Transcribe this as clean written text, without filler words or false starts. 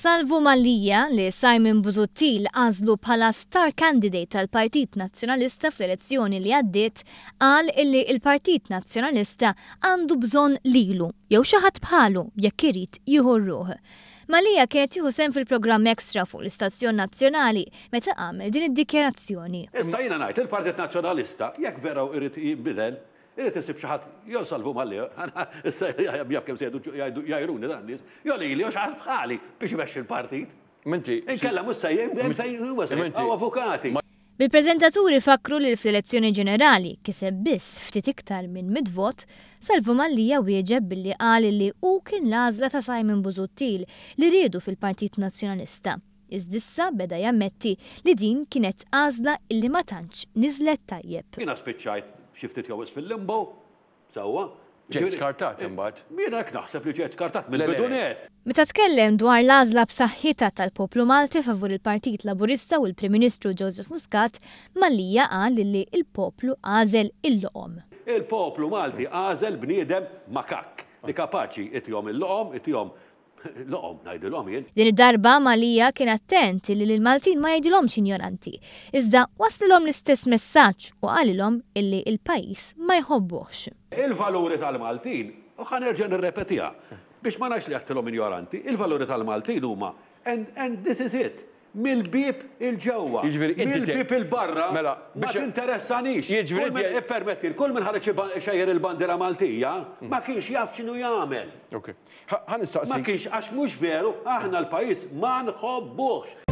Salvo Mallia li Simon Busuttil għażlu bħala star candidate tal-Partit Nazzjonalista fl-elezzjoni li għaddiet qal illi il-Partit Nazzjonalista għandu bżonn lilu jew xi ħadd bħalu jekk irid jieħu r-ruħ. Mallia kienet jieħu sehem fil-programm Extra fuq l-Istazzjon Nazzjonali meta għamel din id-dikjarazzjoni. Issa jiena ngħid il-Partit Nazzjonalista jekk vera irid jinbidel, irid isib xi ħadd jew Salvo Mallia, issa jaf kemm se jgħiduni dan nies, jew lili jew xi ħadd bħali biex imexxi l-partit. Minti. Inkella mhux sejjem fejn huwa sejjem avukati. Bil-preżentaturi fakru li fl-elezzjoni ġenerali kiseb biss ftit iktar minn mid-vot, Salvo Mallia wieġeb billi qal li hu kien l-għażla ta' Simon Busuttil li riedu fil-Partit Nazzjonalista. Iżdissa beda jammetti li din kienet għażla illi ma tantx niżlet tajjeb. Jiena spiċċajt xi ftit jew fil-limbo, sewwa. Ġiet skartat imbagħad. Jiena hekk naħseb li ġiet skartat mill-bidunet. Meta tkellem dwar l-għażla b'saħħitha tal-poplu Malti favur il-Partit Laburista u l-Prim Ministru Joseph Muscat, Mallia qal li l-poplu għażel il-loqom. Il-poplu Malti għażel bniedem makak li kapaċi itjom il-loqom, itjom loqom ngħidilhom jien. Din id-darba Mallia kien attent li l-Maltin ma jgħidilhomx injoranti, iżda waslilhom l-istess messaġġ u qalilhom illi l-pajjiż ma jħobbuhx. Il-valuri tal-Maltin, u ħanerġa' nirrepetiha biex ma ngħidx li għattilhom injoranti, il-valuri tal-Maltin huma and this is it. Mill-bib il-ġewwa, mill-bib il-barra, ma tinteressanix. Permetti, kull minn ħareġ xejjer il-bandira Maltija, ma kienx jaf x'inhu jagħmel. Ma kienx għax mhux veru, aħna l-pajjiż ma nħobbuhx.